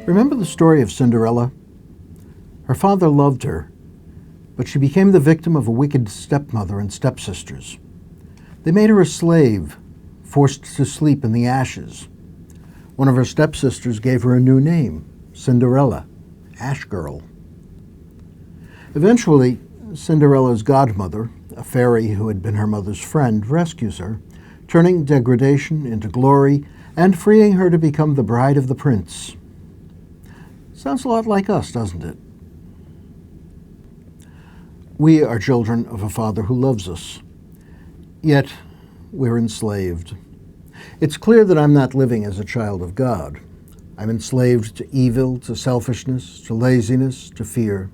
Remember the story of Cinderella? Her father loved her, but she became the victim of a wicked stepmother and stepsisters. They made her a slave, forced to sleep in the ashes. One of her stepsisters gave her a new name, Cinderella, Ash Girl. Eventually, Cinderella's godmother, a fairy who had been her mother's friend, rescues her, turning degradation into glory and freeing her to become the bride of the prince. Sounds a lot like us, doesn't it? We are children of a Father who loves us, yet we're enslaved. It's clear that I'm not living as a child of God. I'm enslaved to evil, to selfishness, to laziness, to fear.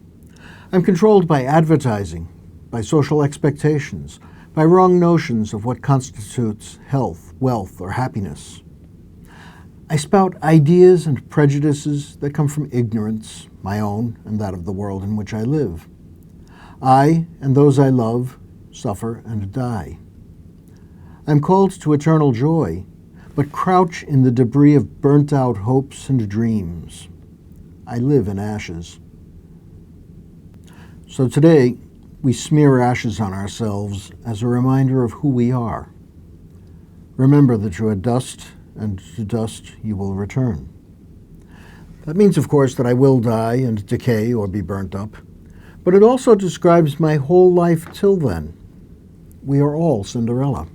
I'm controlled by advertising, by social expectations, by wrong notions of what constitutes health, wealth, or happiness. I spout ideas and prejudices that come from ignorance, my own and that of the world in which I live. I and those I love suffer and die. I'm called to eternal joy, but crouch in the debris of burnt-out hopes and dreams. I live in ashes. So today, we smear ashes on ourselves as a reminder of who we are. Remember that you are dust, and to dust you will return. That means, of course, that I will die and decay or be burnt up, but it also describes my whole life till then. We are all Cinderella.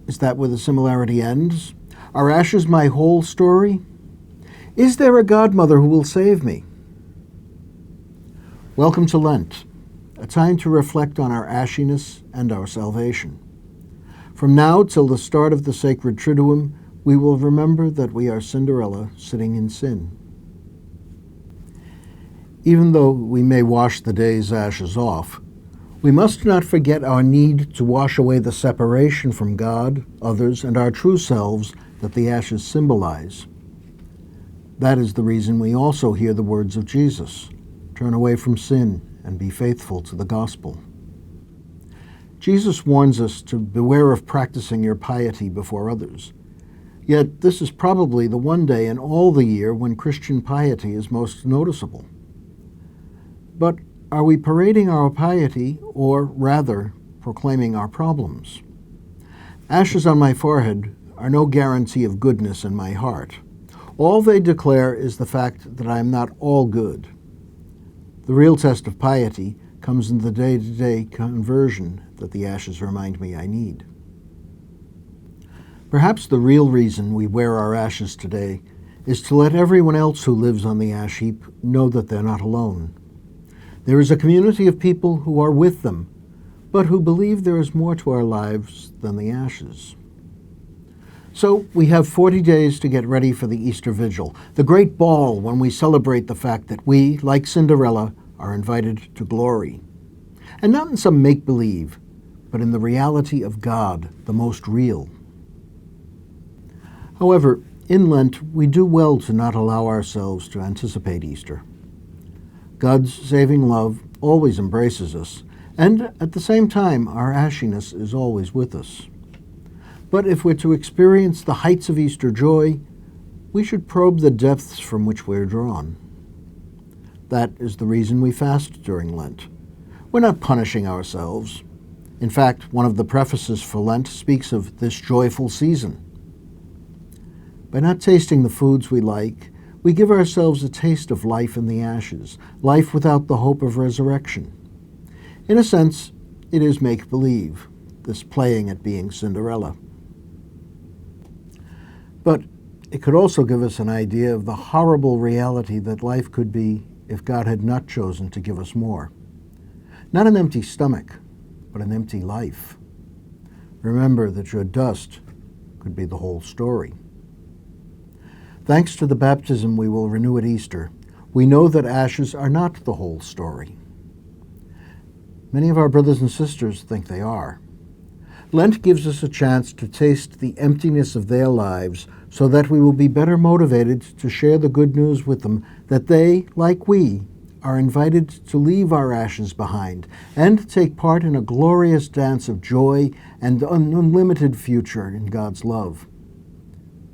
Is that where the similarity ends? Are ashes my whole story? Is there a godmother who will save me? Welcome to Lent, a time to reflect on our ashiness and our salvation. From now till the start of the sacred Triduum, we will remember that we are Cinderella sitting in sin. Even though we may wash the day's ashes off, we must not forget our need to wash away the separation from God, others, and our true selves that the ashes symbolize. That is the reason we also hear the words of Jesus, "Turn away from sin and be faithful to the gospel." Jesus warns us to beware of practicing your piety before others. Yet this is probably the one day in all the year when Christian piety is most noticeable. But are we parading our piety, or rather, proclaiming our problems? Ashes on my forehead are no guarantee of goodness in my heart. All they declare is the fact that I am not all good. The real test of piety comes in the day-to-day conversion that the ashes remind me I need. Perhaps the real reason we wear our ashes today is to let everyone else who lives on the ash heap know that they're not alone. There is a community of people who are with them, but who believe there is more to our lives than the ashes. So we have 40 days to get ready for the Easter Vigil, the great ball when we celebrate the fact that we, like Cinderella, are invited to glory. And not in some make-believe, but in the reality of God, the most real. However, in Lent, we do well to not allow ourselves to anticipate Easter. God's saving love always embraces us, and at the same time, our ashiness is always with us. But if we're to experience the heights of Easter joy, we should probe the depths from which we're drawn. That is the reason we fast during Lent. We're not punishing ourselves. In fact, one of the prefaces for Lent speaks of this joyful season. By not tasting the foods we like, we give ourselves a taste of life in the ashes, life without the hope of resurrection. In a sense, it is make-believe, this playing at being Cinderella. But it could also give us an idea of the horrible reality that life could be if God had not chosen to give us more. Not an empty stomach, but an empty life. Remember that your dust could be the whole story. Thanks to the baptism we will renew at Easter, we know that ashes are not the whole story. Many of our brothers and sisters think they are. Lent gives us a chance to taste the emptiness of their lives so that we will be better motivated to share the good news with them that they, like we, are invited to leave our ashes behind and take part in a glorious dance of joy and an unlimited future in God's love.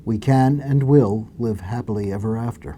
We can and will live happily ever after.